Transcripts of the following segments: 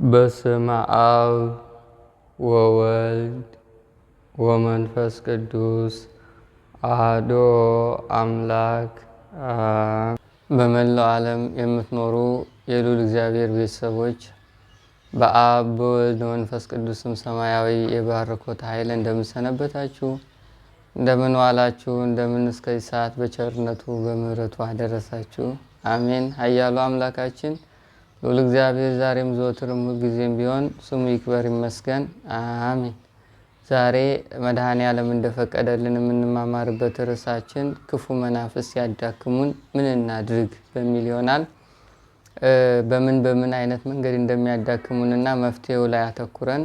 በስመ አብ ወወልድ ወመንፈስ ቅዱስ አሐዱ አምላክ። በመላው ዓለም የምትኖሩ የልዑል እግዚአብሔር ቤተሰቦች በአብ በወልድ መንፈስ ቅዱስም ሰማያዊ የባረኮት ኃይል እንደምንሰነበታችሁ፣ እንደምን ዋላችሁ፣ እንደምን እስከዚህ ሰዓት በቸርነቱ በምሕረቱ አደረሳችሁ። አሜን። ኃያሉ አምላካችን ልዑል እግዚአብሔር ዛሬም ዘወትርም ሁልጊዜም ቢሆን ስሙ ይክበር ይመስገን። አሜን። ዛሬ መድኃኔዓለም እንደፈቀደልን የምንማማርበት ርዕሳችን ክፉ መናፍስት ያዳክሙን ምን እናድርግ በሚል ይሆናል። በምን አይነት መንገድ እንደሚያዳክሙንና መፍትሄው ላይ አተኩረን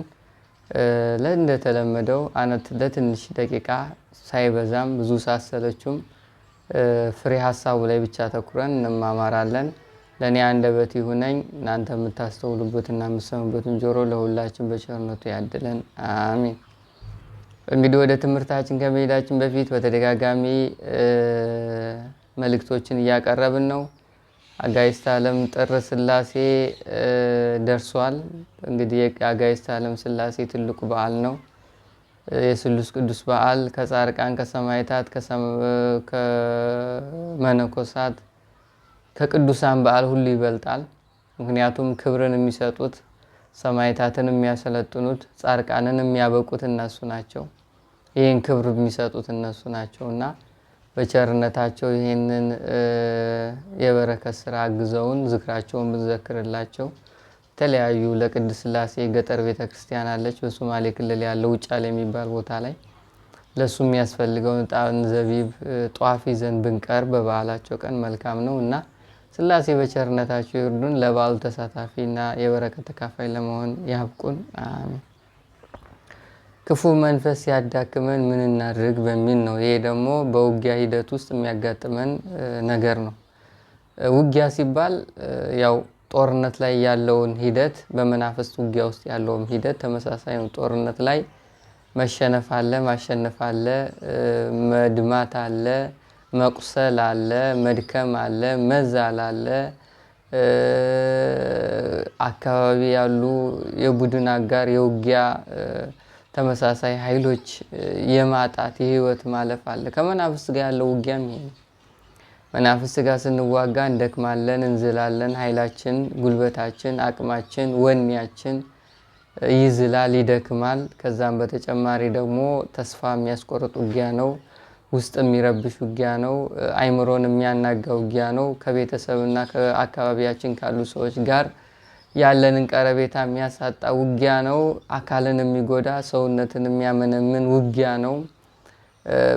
እንደተለመደው ለትንሽ ደቂቃ ሳይበዛም ብዙ ሳሰለችም ፍሬ ሀሳቡ ላይ ብቻ አተኩረን እንማማራለን። ለእኔ አንደበት ይሁነኝ፣ እናንተ የምታስተውሉበትና የምትሰሙበትን ጆሮ ለሁላችን በቸርነቱ ያድለን። አሜን። እንግዲህ ወደ ትምህርታችን ከመሄዳችን በፊት በተደጋጋሚ መልእክቶችን እያቀረብን ነው። አጋዕዝተ ዓለም ጥር ሥላሴ ደርሷል። እንግዲህ የአጋዕዝተ ዓለም ሥላሴ ትልቁ በዓል ነው። የስሉስ ቅዱስ በዓል ከጻድቃን፣ ከሰማዕታት፣ ከመነኮሳት፣ ከቅዱሳን በዓል ሁሉ ይበልጣል። ምክንያቱም ክብርን የሚሰጡት፣ ሰማዕታትን የሚያሰለጥኑት፣ ጻድቃንን የሚያበቁት እነሱ ናቸው። ይህን ክብር የሚሰጡት እነሱ ናቸው እና በቸርነታቸው ይህንን የበረከት ስራ አግዘውን ዝክራቸውን ብንዘክርላቸው የተለያዩ ለቅድስት ሥላሴ ገጠር ቤተክርስቲያን አለች በሶማሌ ክልል ያለው ውጫሌ የሚባል ቦታ ላይ ለሱ የሚያስፈልገውን ዕጣን፣ ዘቢብ፣ ጧፍ ይዘን ብንቀርብ በበዓላቸው ቀን መልካም ነው እና ሥላሴ በቸርነታቸው ይርዱን። ለበዓሉ ተሳታፊና የበረከት ተካፋይ ለመሆን ያብቁን። አሜን። ክፉ መንፈስ ያዳክመን ምን እናድርግ በሚል ነው። ይሄ ደግሞ በውጊያ ሂደት ውስጥ የሚያጋጥመን ነገር ነው። ውጊያ ሲባል ያው ጦርነት ላይ ያለውን ሂደት በመናፍስት ውጊያ ውስጥ ያለውን ሂደት ተመሳሳይ ነው። ጦርነት ላይ መሸነፍ አለ፣ ማሸነፍ አለ፣ መድማት አለ፣ መቁሰል አለ፣ መድከም አለ፣ መዛል አለ፣ አካባቢ ያሉ የቡድን አጋር የውጊያ ተመሳሳይ ኃይሎች የማጣት የህይወት ማለፍ አለ። ከመናፍስት ጋር ያለው ውጊያም ይሄ ነው። መናፍስት ጋር ስንዋጋ እንደክማለን፣ እንዝላለን። ኃይላችን፣ ጉልበታችን፣ አቅማችን፣ ወኔያችን ይዝላል፣ ይደክማል። ከዛም በተጨማሪ ደግሞ ተስፋ የሚያስቆርጥ ውጊያ ነው። ውስጥ የሚረብሽ ውጊያ ነው። አይምሮን የሚያናጋ ውጊያ ነው። ከቤተሰብና ከአካባቢያችን ካሉ ሰዎች ጋር ያለንን ቀረቤታ የሚያሳጣ ውጊያ ነው። አካልን የሚጎዳ ሰውነትን የሚያመነምን ውጊያ ነው።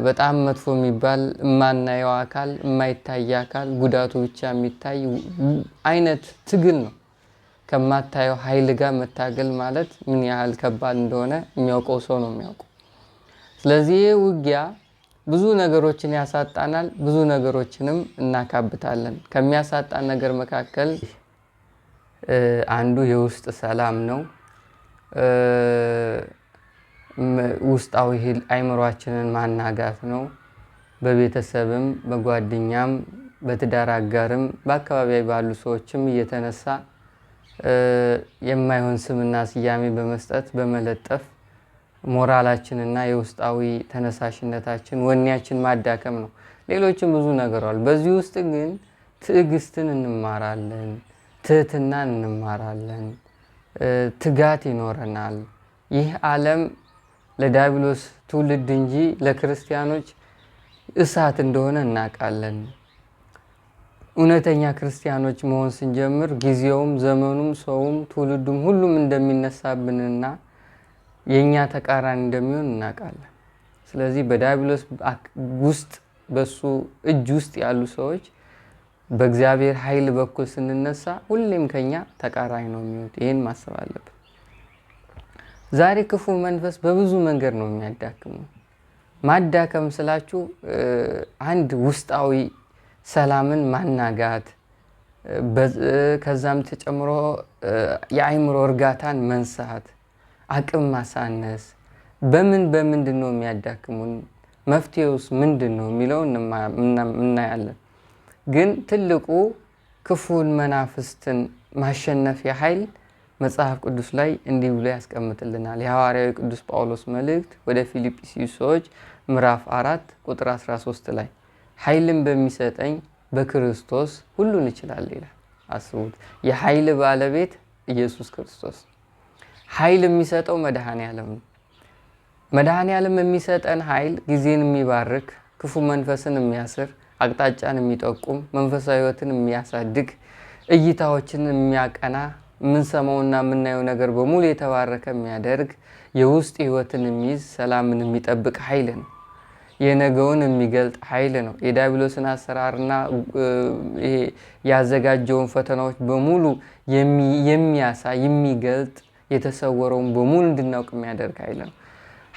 በጣም መጥፎ የሚባል የማናየው አካል፣ የማይታይ አካል፣ ጉዳቱ ብቻ የሚታይ አይነት ትግል ነው። ከማታየው ኃይል ጋር መታገል ማለት ምን ያህል ከባድ እንደሆነ የሚያውቀው ሰው ነው የሚያውቀው። ስለዚህ ይህ ውጊያ ብዙ ነገሮችን ያሳጣናል፣ ብዙ ነገሮችንም እናካብታለን። ከሚያሳጣን ነገር መካከል አንዱ የውስጥ ሰላም ነው። ውስጣዊ አይምሯችንን ማናጋት ነው። በቤተሰብም፣ በጓደኛም፣ በትዳር አጋርም፣ በአካባቢ ባሉ ሰዎችም እየተነሳ የማይሆን ስምና ስያሜ በመስጠት በመለጠፍ ሞራላችንና የውስጣዊ ተነሳሽነታችን ወኔያችን ማዳከም ነው። ሌሎችም ብዙ ነገር አሉ። በዚህ ውስጥ ግን ትዕግስትን እንማራለን፣ ትህትናን እንማራለን፣ ትጋት ይኖረናል። ይህ ዓለም ለዲያብሎስ ትውልድ እንጂ ለክርስቲያኖች እሳት እንደሆነ እናውቃለን። እውነተኛ ክርስቲያኖች መሆን ስንጀምር ጊዜውም፣ ዘመኑም፣ ሰውም፣ ትውልዱም ሁሉም እንደሚነሳብንና የኛ ተቃራኒ እንደሚሆን እናውቃለን። ስለዚህ በዲያብሎስ ውስጥ በሱ እጅ ውስጥ ያሉ ሰዎች በእግዚአብሔር ኃይል በኩል ስንነሳ ሁሌም ከኛ ተቃራኒ ነው የሚሆኑት። ይሄን ማሰብ አለብን። ዛሬ ክፉ መንፈስ በብዙ መንገድ ነው የሚያዳክሙ። ማዳከም ስላችሁ አንድ ውስጣዊ ሰላምን ማናጋት፣ ከዛም ተጨምሮ የአይምሮ እርጋታን መንሳት፣ አቅም ማሳነስ። በምንድን ነው የሚያዳክሙን? መፍትሄውስ ምንድን ነው የሚለውን እናያለን። ግን ትልቁ ክፉን መናፍስትን ማሸነፊያ ኃይል መጽሐፍ ቅዱስ ላይ እንዲህ ብሎ ያስቀምጥልናል። የሐዋርያዊ ቅዱስ ጳውሎስ መልእክት ወደ ፊልጵስዩስ ሰዎች ምዕራፍ 4 ቁጥር 13 ላይ ኃይልን በሚሰጠኝ በክርስቶስ ሁሉን እችላለሁ ይላል። አስቡት፣ የኃይል ባለቤት ኢየሱስ ክርስቶስ። ኃይል የሚሰጠው መድኃኔዓለም ነው። መድኃኔዓለም የሚሰጠን ኃይል ጊዜን የሚባርክ፣ ክፉ መንፈስን የሚያስር፣ አቅጣጫን የሚጠቁም፣ መንፈሳዊ ሕይወትን የሚያሳድግ፣ እይታዎችን የሚያቀና፣ የምንሰማውና የምናየው ነገር በሙሉ የተባረከ የሚያደርግ፣ የውስጥ ሕይወትን የሚይዝ፣ ሰላምን የሚጠብቅ ኃይል ነው። የነገውን የሚገልጥ ኃይል ነው። የዲያብሎስን አሰራርና ይሄ ያዘጋጀውን ፈተናዎች በሙሉ የሚያሳይ የሚገልጥ፣ የተሰወረውን በሙሉ እንድናውቅ የሚያደርግ ኃይል ነው።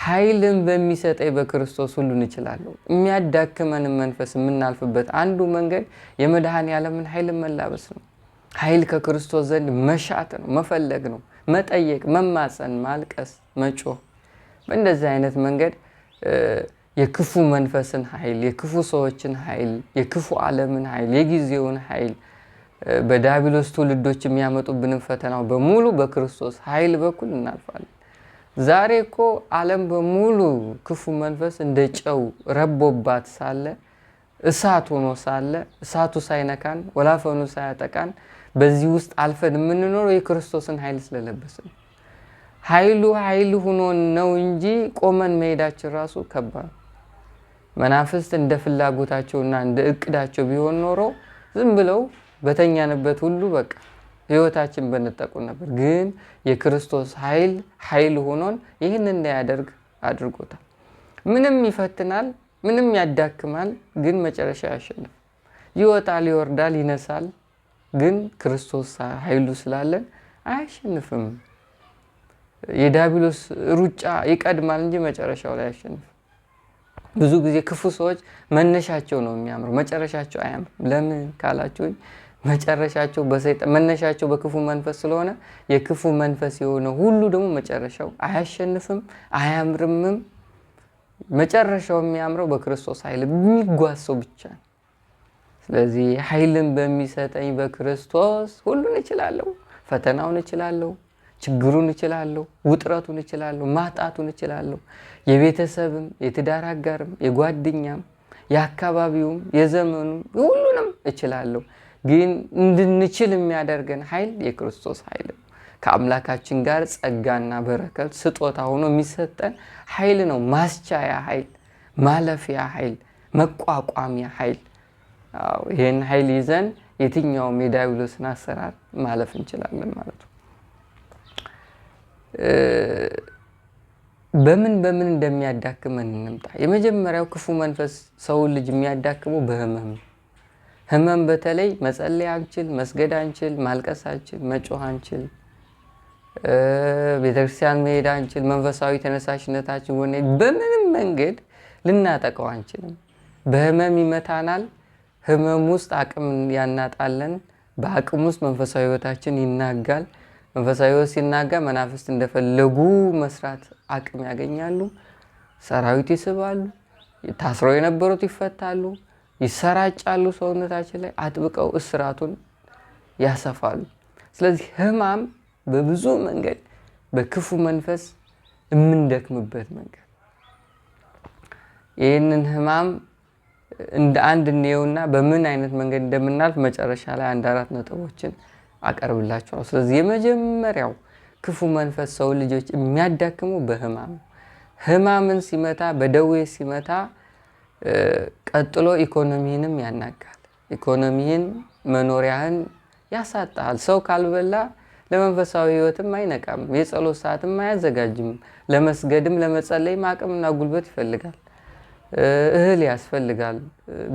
ኃይልን በሚሰጠኝ በክርስቶስ ሁሉን እችላለሁ። የሚያዳክመንን መንፈስ የምናልፍበት አንዱ መንገድ የመድኃኔዓለምን ኃይል መላበስ ነው። ኃይል ከክርስቶስ ዘንድ መሻት ነው፣ መፈለግ ነው፣ መጠየቅ፣ መማፀን፣ ማልቀስ፣ መጮህ። በእንደዚህ አይነት መንገድ የክፉ መንፈስን ኃይል፣ የክፉ ሰዎችን ኃይል፣ የክፉ ዓለምን ኃይል፣ የጊዜውን ኃይል፣ በዲያብሎስ ትውልዶች የሚያመጡብንን ፈተናው በሙሉ በክርስቶስ ኃይል በኩል እናልፋለን። ዛሬ እኮ ዓለም በሙሉ ክፉ መንፈስ እንደ ጨው ረቦባት ሳለ፣ እሳት ሆኖ ሳለ፣ እሳቱ ሳይነካን ወላፈኑ ሳያጠቃን በዚህ ውስጥ አልፈን የምንኖረው የክርስቶስን ኃይል ስለለበስን። ኃይሉ ኃይል ሆኖ ነው እንጂ ቆመን መሄዳችን ራሱ ከባድ። መናፍስት እንደ ፍላጎታቸውና እንደ እቅዳቸው ቢሆን ኖሮ ዝም ብለው በተኛንበት ሁሉ በቃ ሕይወታችን በነጠቁ ነበር። ግን የክርስቶስ ኃይል ሆኖን ይህን እንዳያደርግ አድርጎታል። ምንም ይፈትናል፣ ምንም ያዳክማል፣ ግን መጨረሻ ያሸንፍ። ይወጣል፣ ይወርዳል፣ ይነሳል፣ ግን ክርስቶስ ኃይሉ ስላለን አያሸንፍም። የዲያብሎስ ሩጫ ይቀድማል እንጂ መጨረሻው ላይ አያሸንፍም። ብዙ ጊዜ ክፉ ሰዎች መነሻቸው ነው የሚያምረው፣ መጨረሻቸው አያምርም። ለምን ካላችሁኝ መጨረሻቸው በሰይጣን መነሻቸው በክፉ መንፈስ ስለሆነ የክፉ መንፈስ የሆነ ሁሉ ደግሞ መጨረሻው አያሸንፍም፣ አያምርምም። መጨረሻው የሚያምረው በክርስቶስ ኃይል የሚጓዝ ሰው ብቻ ነው። ስለዚህ ኃይልን በሚሰጠኝ በክርስቶስ ሁሉን እችላለሁ። ፈተናውን እችላለሁ፣ ችግሩን እችላለሁ፣ ውጥረቱን እችላለሁ፣ ማጣቱን እችላለሁ። የቤተሰብም፣ የትዳር አጋርም፣ የጓደኛም፣ የአካባቢውም፣ የዘመኑም ሁሉንም እችላለሁ። ግን እንድንችል የሚያደርገን ኃይል የክርስቶስ ኃይል ነው። ከአምላካችን ጋር ጸጋና በረከት ስጦታ ሆኖ የሚሰጠን ኃይል ነው። ማስቻያ ኃይል፣ ማለፊያ ኃይል፣ መቋቋሚያ ኃይል። ይህን ኃይል ይዘን የትኛውም የዲያብሎስን አሰራር ማለፍ እንችላለን ማለት ነው። በምን እንደሚያዳክመን እንምጣ። የመጀመሪያው ክፉ መንፈስ ሰውን ልጅ የሚያዳክመው በህመም ነው። ህመም በተለይ መጸለይ አንችል፣ መስገድ አንችል፣ ማልቀስ አንችል፣ መጮህ አንችል፣ ቤተክርስቲያን መሄድ አንችል፣ መንፈሳዊ ተነሳሽነታችን ሆነ በምንም መንገድ ልናጠቀው አንችልም። በህመም ይመታናል። ህመም ውስጥ አቅም ያናጣለን። በአቅም ውስጥ መንፈሳዊ ህይወታችን ይናጋል። መንፈሳዊ ህይወት ሲናጋ መናፍስት እንደፈለጉ መስራት አቅም ያገኛሉ። ሰራዊት ይስባሉ። ታስረው የነበሩት ይፈታሉ፣ ይሰራጫሉ። ሰውነታችን ላይ አጥብቀው እስራቱን ያሰፋሉ። ስለዚህ ህማም በብዙ መንገድ በክፉ መንፈስ የምንደክምበት መንገድ። ይህንን ህማም እንደ አንድ እንየውና በምን አይነት መንገድ እንደምናልፍ መጨረሻ ላይ 4 ነጥቦችን አቀርብላችኋለሁ። ስለዚህ የመጀመሪያው ክፉ መንፈስ ሰው ልጆች የሚያዳክሙ በህማም፣ ህማምን ሲመታ፣ በደዌ ሲመታ ቀጥሎ ኢኮኖሚህንም ያናጋል። ኢኮኖሚህን፣ መኖሪያህን ያሳጣል። ሰው ካልበላ ለመንፈሳዊ ህይወትም አይነቃም፣ የጸሎት ሰዓትም አያዘጋጅም። ለመስገድም ለመጸለይም አቅምና ጉልበት ይፈልጋል፣ እህል ያስፈልጋል።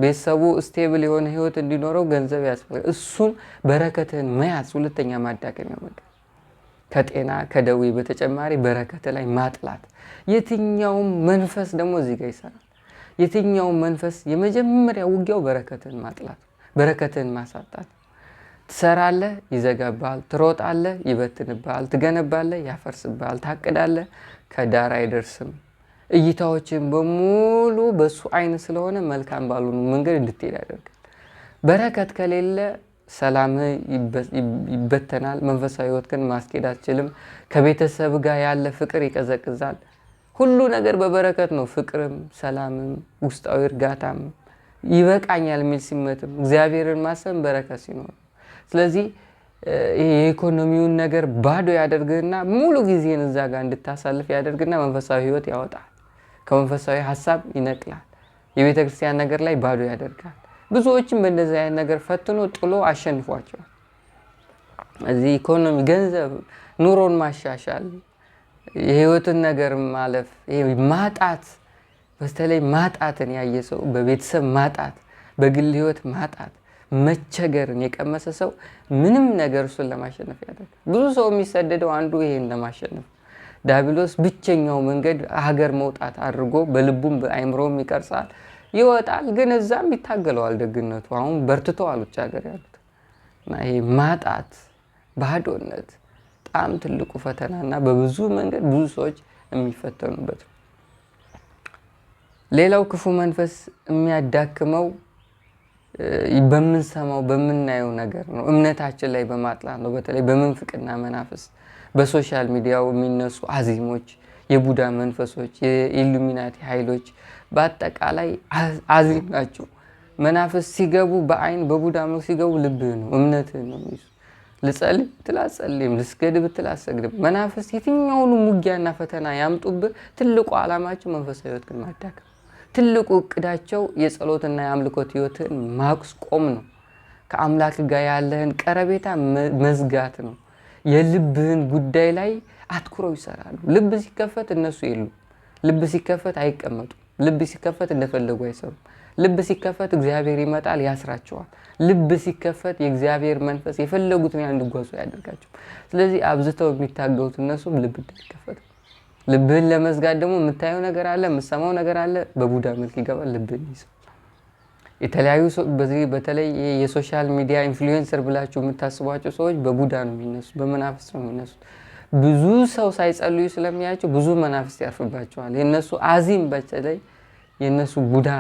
ቤተሰቡ ስቴብል የሆነ ህይወት እንዲኖረው ገንዘብ ያስፈልጋል። እሱን በረከትህን መያዝ ሁለተኛ ማዳከሚያ መንገድ። ከጤና ከደዌ በተጨማሪ በረከት ላይ ማጥላት። የትኛውም መንፈስ ደግሞ እዚህ ጋር ይሰራል። የትኛውም መንፈስ የመጀመሪያ ውጊያው በረከትህን ማጥላት፣ በረከትህን ማሳጣት። ትሰራለህ፣ ይዘጋብሃል። ትሮጣለህ፣ ይበትንብሃል። ትገነባለህ፣ ያፈርስብሃል። ታቅዳለህ፣ ከዳር አይደርስም። እይታዎችን በሙሉ በሱ አይን ስለሆነ መልካም ባልሆኑ መንገድ እንድትሄድ ያደርጋል። በረከት ከሌለ ሰላምህ ይበተናል። መንፈሳዊ ህይወት ግን ማስኬድ አትችልም። ከቤተሰብ ጋር ያለ ፍቅር ይቀዘቅዛል። ሁሉ ነገር በበረከት ነው። ፍቅርም፣ ሰላምም፣ ውስጣዊ እርጋታም፣ ይበቃኛል የሚል ሲመትም፣ እግዚአብሔርን ማሰብ በረከት ሲኖር። ስለዚህ የኢኮኖሚውን ነገር ባዶ ያደርግህና ሙሉ ጊዜን እዛ ጋር እንድታሳልፍ ያደርግና መንፈሳዊ ህይወት ያወጣል። ከመንፈሳዊ ሀሳብ ይነቅላል። የቤተ ክርስቲያን ነገር ላይ ባዶ ያደርጋል። ብዙዎችም በእንደዚህ አይነት ነገር ፈትኖ ጥሎ አሸንፏቸዋል። እዚህ ኢኮኖሚ፣ ገንዘብ፣ ኑሮን ማሻሻል፣ የህይወትን ነገር ማለፍ፣ ማጣት፣ በተለይ ማጣትን ያየ ሰው፣ በቤተሰብ ማጣት፣ በግል ህይወት ማጣት፣ መቸገርን የቀመሰ ሰው ምንም ነገር እሱን ለማሸነፍ ያደርጋል። ብዙ ሰው የሚሰደደው አንዱ ይሄን ለማሸነፍ፣ ዲያብሎስ ብቸኛው መንገድ ሀገር መውጣት አድርጎ በልቡም በአይምሮም ይቀርጻል፣ ይወጣል። ግን እዛም ይታገለዋል። ደግነቱ አሁን በርትተዋል ውጭ ሀገር ያሉት እና ይሄ ማጣት፣ ባዶነት በጣም ትልቁ ፈተና እና በብዙ መንገድ ብዙ ሰዎች የሚፈተኑበት ነው። ሌላው ክፉ መንፈስ የሚያዳክመው በምንሰማው በምናየው ነገር ነው። እምነታችን ላይ በማጥላት ነው። በተለይ በምንፍቅና መናፍስ፣ በሶሻል ሚዲያው የሚነሱ አዚሞች፣ የቡዳ መንፈሶች፣ የኢሉሚናቲ ኃይሎች በአጠቃላይ አዚም ናቸው። መናፍስ ሲገቡ በአይን በቡዳ መልክ ሲገቡ ልብህ ነው፣ እምነትህ ነው የሚይዙ። ልጸልይ ብትል አትጸልይም፣ ልስገድ ብትል አትሰግድም። መናፍስ የትኛውንም ውጊያና ፈተና ያምጡብህ፣ ትልቁ ዓላማቸው መንፈሳዊ ህይወት ግን ማዳከም፣ ትልቁ እቅዳቸው የጸሎትና የአምልኮት ህይወትን ማስቆም ነው። ከአምላክ ጋር ያለህን ቀረቤታ መዝጋት ነው። የልብህን ጉዳይ ላይ አትኩረው ይሰራሉ። ልብ ሲከፈት እነሱ የሉም። ልብ ሲከፈት አይቀመጡም። ልብ ሲከፈት እንደፈለጉ አይሰሩም። ልብ ሲከፈት እግዚአብሔር ይመጣል፣ ያስራቸዋል። ልብ ሲከፈት የእግዚአብሔር መንፈስ የፈለጉትን ያን እንዲጓዙ ያደርጋቸው። ስለዚህ አብዝተው የሚታገሉት እነሱም ልብ እንዳይከፈት። ልብህን ለመዝጋት ደግሞ የምታየው ነገር አለ፣ የምትሰማው ነገር አለ፣ በቡዳ መልክ ይገባል፣ ልብህን ይይዛል። የተለያዩ በዚህ በተለይ የሶሻል ሚዲያ ኢንፍሉዌንሰር ብላችሁ የምታስቧቸው ሰዎች በቡዳ ነው የሚነሱት፣ በመናፍስት ነው የሚነሱት። ብዙ ሰው ሳይጸልዩ ስለሚያቸው ብዙ መናፍስት ያርፍባቸዋል። የነሱ አዚም በተለይ የነሱ ቡዳ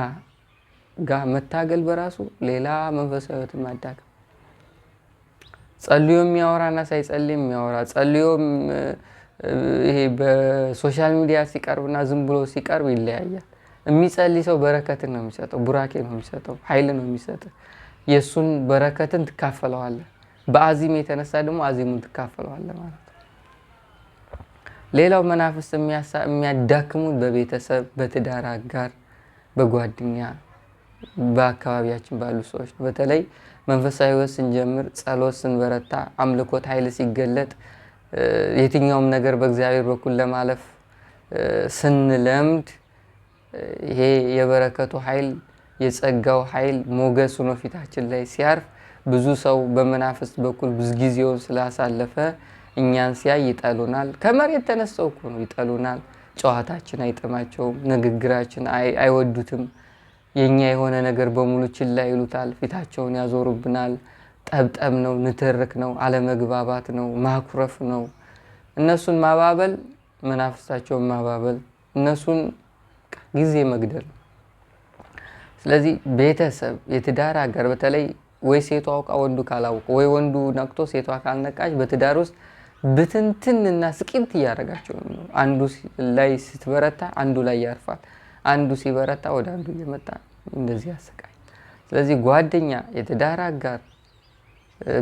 ጋር መታገል በራሱ ሌላ መንፈሳዊ ህይወትን ማዳከም። ጸልዮ የሚያወራና ሳይጸልይ የሚያወራ፣ ጸልዮ ይሄ በሶሻል ሚዲያ ሲቀርብና ዝም ብሎ ሲቀርብ ይለያያል። የሚጸልይ ሰው በረከትን ነው የሚሰጠው፣ ቡራኬ ነው የሚሰጠው፣ ኃይል ነው የሚሰጠው። የእሱን በረከትን ትካፈለዋለህ። በአዚም የተነሳ ደግሞ አዚሙን ትካፈለዋለህ ማለት ነው። ሌላው መናፍስት የሚያዳክሙት በቤተሰብ፣ በትዳር አጋር፣ በጓደኛ፣ በአካባቢያችን ባሉ ሰዎች ነው። በተለይ መንፈሳዊ ህይወት ስንጀምር፣ ጸሎት ስንበረታ፣ አምልኮት ኃይል ሲገለጥ፣ የትኛውም ነገር በእግዚአብሔር በኩል ለማለፍ ስንለምድ ይሄ የበረከቱ ኃይል፣ የጸጋው ኃይል ሞገስ ሆኖ ፊታችን ላይ ሲያርፍ ብዙ ሰው በመናፍስት በኩል ብዙ ጊዜውን ስላሳለፈ እኛን ሲያይ ይጠሉናል። ከመሬት ተነስተው እኮ ነው ይጠሉናል። ጨዋታችን አይጥማቸውም፣ ንግግራችን አይወዱትም። የኛ የሆነ ነገር በሙሉ ችላ ይሉታል፣ ፊታቸውን ያዞሩብናል። ጠብጠብ ነው፣ ንትርክ ነው፣ አለመግባባት ነው፣ ማኩረፍ ነው። እነሱን ማባበል፣ መናፍስታቸውን ማባበል፣ እነሱን ጊዜ መግደል ነው። ስለዚህ ቤተሰብ፣ የትዳር አጋር በተለይ ወይ ሴቷ አውቃ ወንዱ ካላወቀ፣ ወይ ወንዱ ነቅቶ ሴቷ ካልነቃች በትዳር ውስጥ ብትንትንና ስቂት እያደረጋቸው ነው። አንዱ ላይ ስትበረታ አንዱ ላይ ያርፋል። አንዱ ሲበረታ ወደ አንዱ እየመጣ እንደዚህ ያሰቃይ። ስለዚህ ጓደኛ፣ የትዳር አጋር፣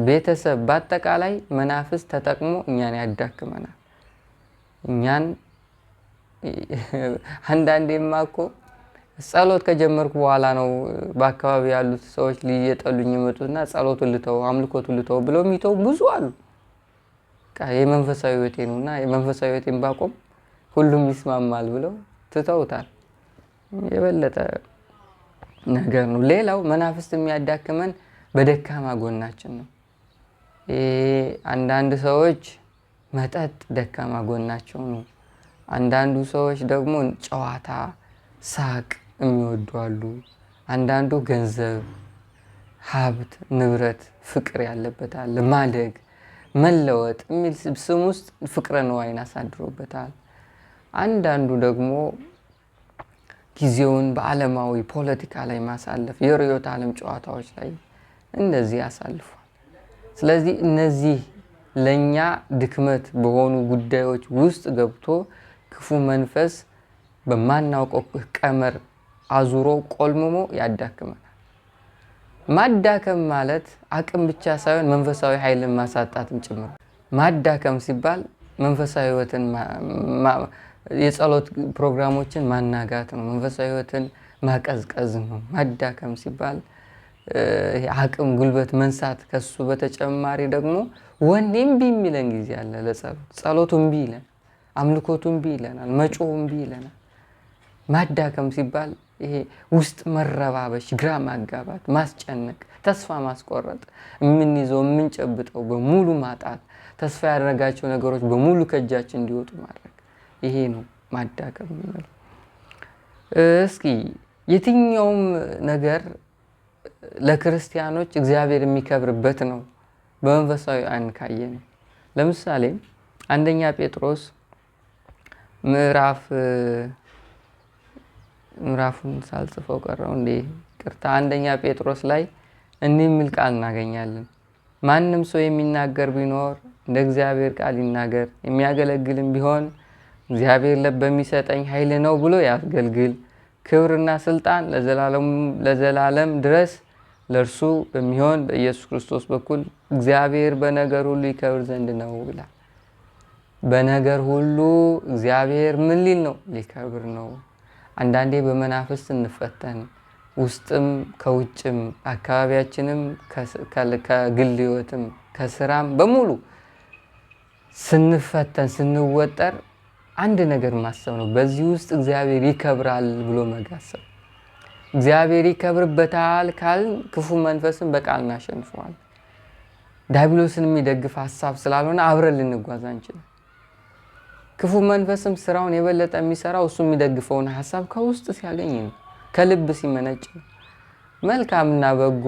ቤተሰብ በአጠቃላይ መናፍስ ተጠቅሞ እኛን ያዳክመናል። እኛን አንዳንዴማ እኮ ጸሎት ከጀመርኩ በኋላ ነው በአካባቢ ያሉት ሰዎች ሊየጠሉኝ የመጡትና ጸሎቱን ልተው፣ አምልኮቱን ልተው ብለው የሚተው ብዙ አሉ። የመንፈሳዊ ህይወቴ ነውና የመንፈሳዊ ህይወቴን ባቆም ሁሉም ይስማማል ብለው ትተውታል። የበለጠ ነገር ነው። ሌላው መናፍስት የሚያዳክመን በደካማ ጎናችን ነው። አንዳንድ ሰዎች መጠጥ ደካማ ጎናቸው ነው። አንዳንዱ ሰዎች ደግሞ ጨዋታ፣ ሳቅ የሚወዱ አሉ። አንዳንዱ ገንዘብ፣ ሀብት፣ ንብረት፣ ፍቅር ያለበታል። ማደግ፣ መለወጥ የሚል ስም ውስጥ ፍቅረ ነዋይን አሳድሮበታል። አንዳንዱ ደግሞ ጊዜውን በዓለማዊ ፖለቲካ ላይ ማሳለፍ፣ የርዕዮተ ዓለም ጨዋታዎች ላይ እንደዚህ ያሳልፏል። ስለዚህ እነዚህ ለኛ ድክመት በሆኑ ጉዳዮች ውስጥ ገብቶ ክፉ መንፈስ በማናውቀው ቀመር አዙሮ ቆልምሞ ያዳክመናል። ማዳከም ማለት አቅም ብቻ ሳይሆን መንፈሳዊ ኃይልን ማሳጣትም ጭምር። ማዳከም ሲባል መንፈሳዊ ህይወትን የጸሎት ፕሮግራሞችን ማናጋት ነው። መንፈሳዊ ህይወትን ማቀዝቀዝ ነው። ማዳከም ሲባል አቅም ጉልበት መንሳት፣ ከሱ በተጨማሪ ደግሞ ወኔ እምቢ የሚለን ጊዜ አለ። ጸሎቱ እምቢ ይለን፣ አምልኮቱ እምቢ ይለናል፣ መጮሁ እምቢ ይለናል። ማዳከም ሲባል ይሄ ውስጥ መረባበሽ፣ ግራ ማጋባት፣ ማስጨነቅ፣ ተስፋ ማስቆረጥ፣ የምንይዘው የምንጨብጠው በሙሉ ማጣት፣ ተስፋ ያደረጋቸው ነገሮች በሙሉ ከእጃችን እንዲወጡ ማድረግ፣ ይሄ ነው ማዳከም የሚለው። እስኪ የትኛውም ነገር ለክርስቲያኖች እግዚአብሔር የሚከብርበት ነው በመንፈሳዊ አይን ካየን። ለምሳሌ አንደኛ ጴጥሮስ ምዕራፉን ሳልጽፈው ቀረው እንዴ ቅርታ። አንደኛ ጴጥሮስ ላይ እንዲህ የሚል ቃል እናገኛለን። ማንም ሰው የሚናገር ቢኖር እንደ እግዚአብሔር ቃል ይናገር፣ የሚያገለግልም ቢሆን እግዚአብሔር በሚሰጠኝ ኃይል ነው ብሎ ያገልግል። ክብርና ስልጣን ለዘላለም ድረስ ለእርሱ በሚሆን በኢየሱስ ክርስቶስ በኩል እግዚአብሔር በነገር ሁሉ ይከብር ዘንድ ነው ይላል። በነገር ሁሉ እግዚአብሔር ምን ሊል ነው? ሊከብር ነው። አንዳንዴ በመናፍስት እንፈተን፣ ውስጥም ከውጭም አካባቢያችንም ከግል ህይወትም ከስራም በሙሉ ስንፈተን ስንወጠር አንድ ነገር ማሰብ ነው። በዚህ ውስጥ እግዚአብሔር ይከብራል ብሎ መጋሰብ። እግዚአብሔር ይከብርበታል ካል ክፉ መንፈስን በቃል እናሸንፈዋል። ዲያብሎስን የሚደግፍ ሐሳብ ስላልሆነ አብረን ልንጓዝ አንችልም። ክፉ መንፈስም ስራውን የበለጠ የሚሰራው እሱ የሚደግፈውን ሐሳብ ከውስጥ ሲያገኝ ነው፣ ከልብ ሲመነጭ ነው። መልካምና በጎ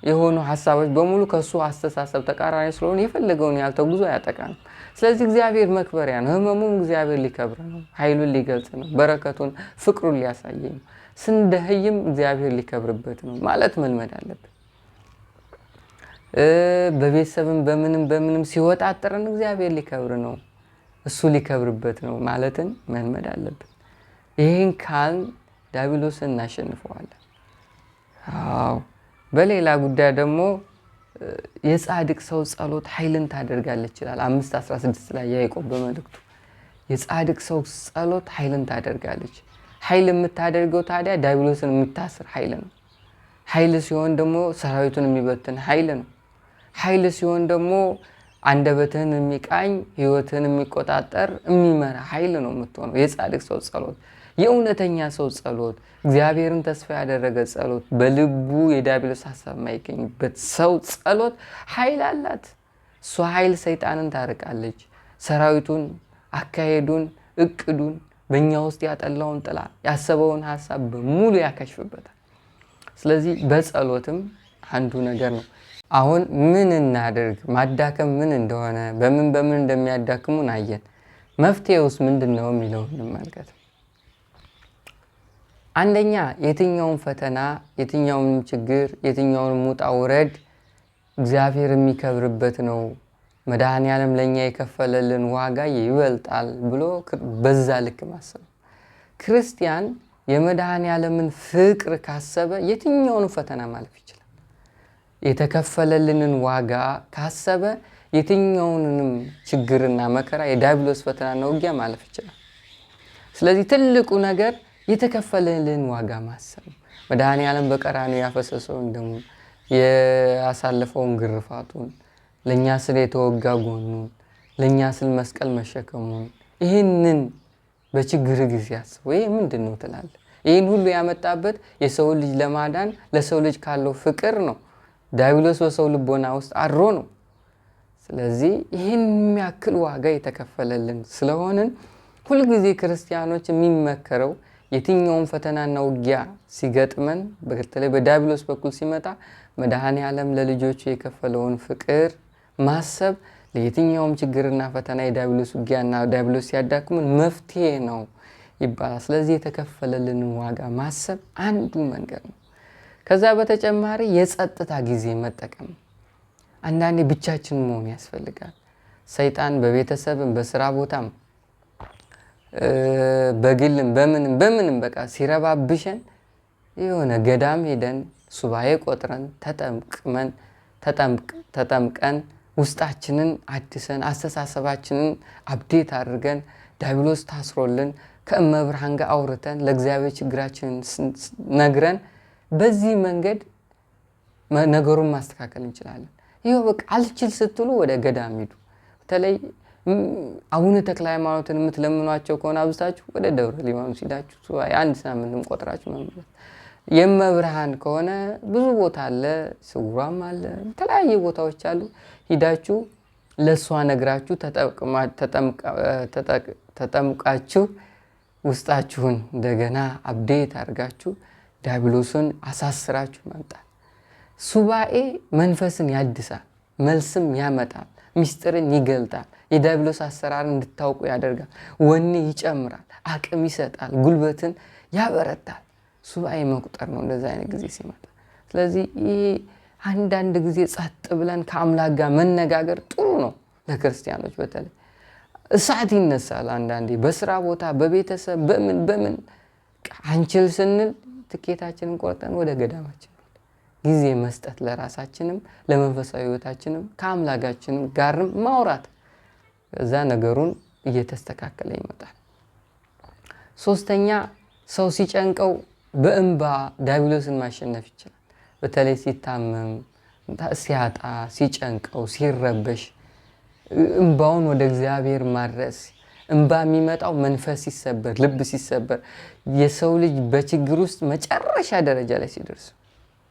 የሆኑ ሐሳቦች በሙሉ ከሱ አስተሳሰብ ተቃራኒ ስለሆነ የፈለገውን ያህል ተጉዞ ያጠቃል። ስለዚህ እግዚአብሔር መክበሪያ ነው። ህመሙም እግዚአብሔር ሊከብር ነው፣ ኃይሉን ሊገልጽ ነው፣ በረከቱን ፍቅሩን ሊያሳይ ነው። ስንደህይም እግዚአብሔር ሊከብርበት ነው ማለት መልመድ አለብን። በቤተሰብም በምንም ሲወጣጥረን እግዚአብሔር ሊከብር ነው፣ እሱ ሊከብርበት ነው ማለትን መልመድ አለብን። ይህን ካል ዲያብሎስን እናሸንፈዋለን። አዎ። በሌላ ጉዳይ ደግሞ የጻድቅ ሰው ጸሎት ኃይልን ታደርጋለች ይላል 5:16 ላይ ያዕቆብ በመልእክቱ። የጻድቅ ሰው ጸሎት ኃይልን ታደርጋለች። ኃይል የምታደርገው ታዲያ ዲያብሎስን የምታስር ኃይል ነው። ኃይል ሲሆን ደግሞ ሰራዊቱን የሚበትን ኃይል ነው። ኃይል ሲሆን ደግሞ አንደበትህን የሚቃኝ ህይወትህን የሚቆጣጠር የሚመራ ኃይል ነው የምትሆነው የጻድቅ ሰው ጸሎት። የእውነተኛ ሰው ጸሎት፣ እግዚአብሔርን ተስፋ ያደረገ ጸሎት፣ በልቡ የዲያብሎስ ሐሳብ የማይገኝበት ሰው ጸሎት ኃይል አላት። እሷ ኃይል ሰይጣንን ታርቃለች። ሰራዊቱን፣ አካሄዱን፣ እቅዱን፣ በእኛ ውስጥ ያጠላውን ጥላ ያሰበውን ሐሳብ በሙሉ ያከሽፍበታል። ስለዚህ በጸሎትም አንዱ ነገር ነው። አሁን ምን እናድርግ? ማዳከም ምን እንደሆነ በምን እንደሚያዳክሙን አየን። መፍትሄውስ ምንድን ነው የሚለውን እንመልከት። አንደኛ የትኛውን ፈተና፣ የትኛውን ችግር፣ የትኛውን ውጣ ውረድ እግዚአብሔር የሚከብርበት ነው፣ መድኃኔዓለም ለኛ የከፈለልን ዋጋ ይበልጣል ብሎ በዛ ልክ ማሰብ። ክርስቲያን የመድኃኔዓለምን ፍቅር ካሰበ የትኛውን ፈተና ማለፍ ይችላል። የተከፈለልንን ዋጋ ካሰበ የትኛውንም ችግርና መከራ፣ የዲያብሎስ ፈተናና ውጊያ ማለፍ ይችላል። ስለዚህ ትልቁ ነገር የተከፈለልን ዋጋ ማሰብ፣ መድኃኔዓለም በቀራንዮ ያፈሰሰውን ደሙ፣ ያሳለፈውን ግርፋቱን፣ ለኛ ስለ የተወጋ ጎኑን፣ ለኛ ስለ መስቀል መሸከሙን፣ ይህንን በችግር ጊዜ አስበው። ይህ ምንድን ነው ትላለህ? ይህን ሁሉ ያመጣበት የሰው ልጅ ለማዳን ለሰው ልጅ ካለው ፍቅር ነው። ዲያብሎስ በሰው ልቦና ውስጥ አድሮ ነው። ስለዚህ ይህን የሚያክል ዋጋ የተከፈለልን ስለሆንን ሁልጊዜ ክርስቲያኖች የሚመከረው የትኛውን ፈተናና ውጊያ ሲገጥመን በተለይ በዲያብሎስ በኩል ሲመጣ መድኃኔዓለም ለልጆቹ የከፈለውን ፍቅር ማሰብ ለየትኛውም ችግርና ፈተና የዲያብሎስ ውጊያና ዲያብሎስ ሲያዳክሙን መፍትሄ ነው ይባላል። ስለዚህ የተከፈለልንን ዋጋ ማሰብ አንዱ መንገድ ነው። ከዛ በተጨማሪ የጸጥታ ጊዜ መጠቀም። አንዳንዴ ብቻችንን መሆን ያስፈልጋል። ሰይጣን በቤተሰብም በስራ ቦታም በግልም በምንም በቃ ሲረባብሸን የሆነ ገዳም ሄደን ሱባኤ ቆጥረን ተጠምቀን ውስጣችንን አድሰን አስተሳሰባችንን አፕዴት አድርገን ዲያብሎስ ታስሮልን ከእመብርሃን ጋር አውርተን ለእግዚአብሔር ችግራችንን ነግረን በዚህ መንገድ ነገሩን ማስተካከል እንችላለን። ይኸው በቃ አልችል ስትሉ ወደ ገዳም ሂዱ። በተለይ አቡነ ተክለ ሃይማኖትን የምትለምኗቸው ከሆነ አብዝታችሁ ወደ ደብረ ሊባኖስ ሂዳችሁ ሱባኤ አንድ ሳምንትም ቆጥራችሁ መመለስ። የእመብርሃን ከሆነ ብዙ ቦታ አለ፣ ስውሯም አለ፣ የተለያየ ቦታዎች አሉ። ሂዳችሁ ለእሷ ነግራችሁ ተጠምቃችሁ ውስጣችሁን እንደገና አፕዴት አድርጋችሁ ዲያብሎስን አሳስራችሁ መምጣት። ሱባኤ መንፈስን ያድሳል፣ መልስም ያመጣል፣ ምስጢርን ይገልጣል፣ የዲያብሎስ አሰራር እንድታውቁ ያደርጋል፣ ወኔ ይጨምራል፣ አቅም ይሰጣል፣ ጉልበትን ያበረታል። ሱባኤ መቁጠር ነው እንደዛ አይነት ጊዜ ሲመጣ። ስለዚህ ይሄ አንዳንድ ጊዜ ጸጥ ብለን ከአምላክ ጋር መነጋገር ጥሩ ነው። ለክርስቲያኖች በተለይ እሳት ይነሳል አንዳንዴ በስራ ቦታ በቤተሰብ በምን አንችል ስንል ትኬታችንን ቆርጠን ወደ ገዳማችን ጊዜ መስጠት ለራሳችንም ለመንፈሳዊ ህይወታችንም ከአምላካችንም ጋርም ማውራት፣ እዛ ነገሩን እየተስተካከለ ይመጣል። ሶስተኛ ሰው ሲጨንቀው በእንባ ዲያብሎስን ማሸነፍ ይችላል። በተለይ ሲታመም፣ ሲያጣ፣ ሲጨንቀው፣ ሲረበሽ እንባውን ወደ እግዚአብሔር ማድረስ። እንባ የሚመጣው መንፈስ ሲሰበር፣ ልብ ሲሰበር፣ የሰው ልጅ በችግር ውስጥ መጨረሻ ደረጃ ላይ ሲደርስ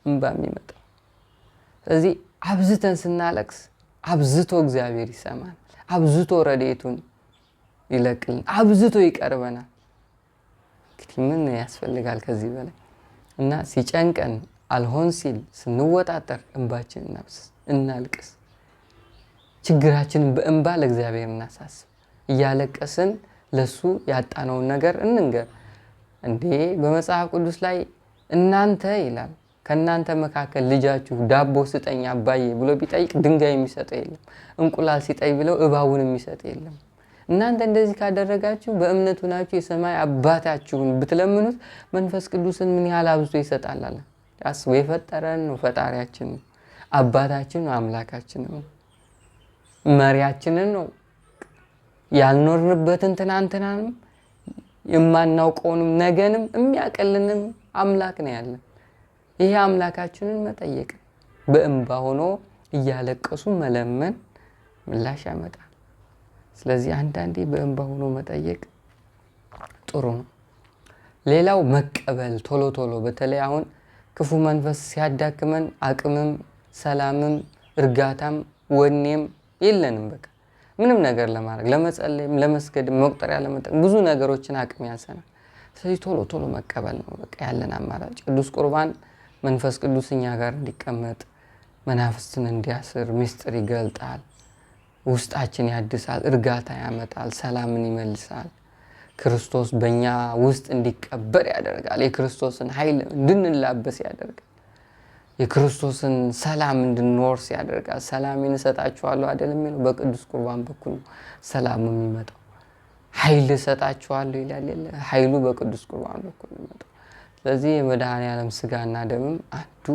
እንባ የሚመጣው። ስለዚህ አብዝተን ስናለቅስ አብዝቶ እግዚአብሔር ይሰማል፣ አብዝቶ ረድኤቱን ይለቅልን፣ አብዝቶ ይቀርበናል። እንግዲህ ምን ያስፈልጋል ከዚህ በላይ? እና ሲጨንቀን አልሆን ሲል ስንወጣጠር እንባችን እናልቅስ። ችግራችንን በእንባ ለእግዚአብሔር እናሳስብ። እያለቀስን ለሱ ያጣነውን ነገር እንንገር። እንዴ በመጽሐፍ ቅዱስ ላይ እናንተ ይላል ከእናንተ መካከል ልጃችሁ ዳቦ ስጠኝ አባዬ ብሎ ቢጠይቅ ድንጋይ የሚሰጠው የለም፣ እንቁላል ሲጠይ ብለው እባቡን የሚሰጥ የለም። እናንተ እንደዚህ ካደረጋችሁ በእምነቱ ናችሁ የሰማይ አባታችሁን ብትለምኑት መንፈስ ቅዱስን ምን ያህል አብዝቶ ይሰጣል አለ። አስቡ፣ የፈጠረን ነው ፈጣሪያችን ነው፣ አባታችን ነው፣ አምላካችን ነው፣ መሪያችንን ነው። ያልኖርንበትን ትናንትናንም የማናውቀውንም ነገንም የሚያቀልንም አምላክ ነው ያለን። ይሄ አምላካችንን መጠየቅ በእንባ ሆኖ እያለቀሱ መለመን ምላሽ ያመጣል። ስለዚህ አንዳንዴ በእንባ ሆኖ መጠየቅ ጥሩ ነው። ሌላው መቀበል ቶሎ በተለይ አሁን ክፉ መንፈስ ሲያዳክመን አቅምም ሰላምም እርጋታም ወኔም የለንም። በቃ ምንም ነገር ለማድረግ ለመጸለይም ለመስገድም መቁጠሪያ ለመጠቀም ብዙ ነገሮችን አቅም ያንሰናል። ስለዚህ ቶሎ መቀበል ነው በቃ ያለን አማራጭ። ቅዱስ ቁርባን መንፈስ ቅዱስ እኛ ጋር እንዲቀመጥ መናፍስትን እንዲያስር ምስጢር ይገልጣል፣ ውስጣችን ያድሳል፣ እርጋታ ያመጣል፣ ሰላምን ይመልሳል፣ ክርስቶስ በእኛ ውስጥ እንዲቀበር ያደርጋል፣ የክርስቶስን ኃይል እንድንላበስ ያደርጋል፣ የክርስቶስን ሰላም እንድንወርስ ያደርጋል። ሰላሜን እሰጣችኋለሁ አይደል የሚለው በቅዱስ ቁርባን በኩል ነው ሰላም የሚመጣው። ኃይል እሰጣችኋለሁ ይላል የለ፣ ኃይሉ በቅዱስ ቁርባን በኩል ነው የሚመጣው። ስለዚህ የመድኃኔዓለም ስጋና ደምም አንዱ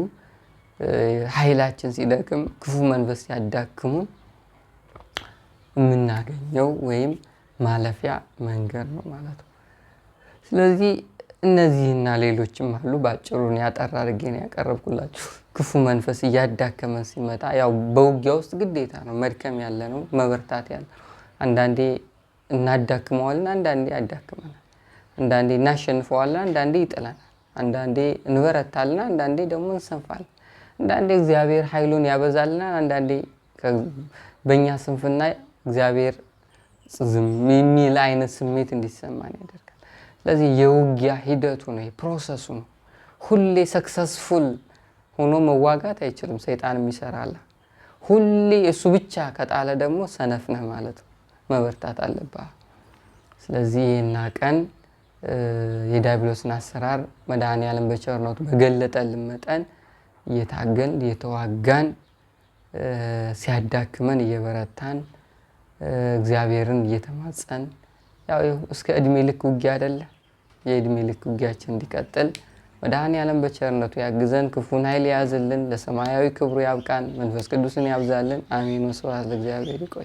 ኃይላችን ሲደክም ክፉ መንፈስ ሲያዳክሙን የምናገኘው ወይም ማለፊያ መንገድ ነው ማለት ነው። ስለዚህ እነዚህና ሌሎችም አሉ። ባጭሩን ያጠራ አድርጌ ነው ያቀረብኩላችሁ። ክፉ መንፈስ እያዳከመን ሲመጣ ያው በውጊያ ውስጥ ግዴታ ነው መድከም ያለ ነው፣ መበርታት ያለ ነው። አንዳንዴ እናዳክመዋለን፣ አንዳንዴ ያዳክመናል። አንዳንዴ እናሸንፈዋለን፣ አንዳንዴ ይጥለናል። አንዳንዴ እንበረታልና፣ አንዳንዴ ደግሞ እንሰንፋለን። አንዳንዴ እግዚአብሔር ኃይሉን ያበዛልናል፣ አንዳንዴ በእኛ ስንፍና እግዚአብሔር ዝም የሚል አይነት ስሜት እንዲሰማን ያደርጋል። ስለዚህ የውጊያ ሂደቱ ነው፣ ፕሮሰሱ ነው። ሁሌ ሰክሰስፉል ሆኖ መዋጋት አይችልም፣ ሰይጣን ይሰራል። ሁሌ እሱ ብቻ ከጣለ ደግሞ ሰነፍ ነህ ማለት ነው፣ መበርታት አለብህ። ስለዚህ ይህና ቀን የዲያብሎስን አሰራር መድኃኔዓለም በቸርነቱ በገለጠልን መጠን እየታገልን እየተዋጋን ሲያዳክመን እየበረታን እግዚአብሔርን እየተማጸን ያው እስከ እድሜ ልክ ውጊያ አይደለ የእድሜ ልክ ውጊያችን እንዲቀጥል መድኃኔዓለም በቸርነቱ ያግዘን፣ ክፉን ኃይል ያዝልን፣ ለሰማያዊ ክብሩ ያብቃን፣ መንፈስ ቅዱስን ያብዛልን። አሜን። ወስብሐት ለእግዚአብሔር። ይቆይ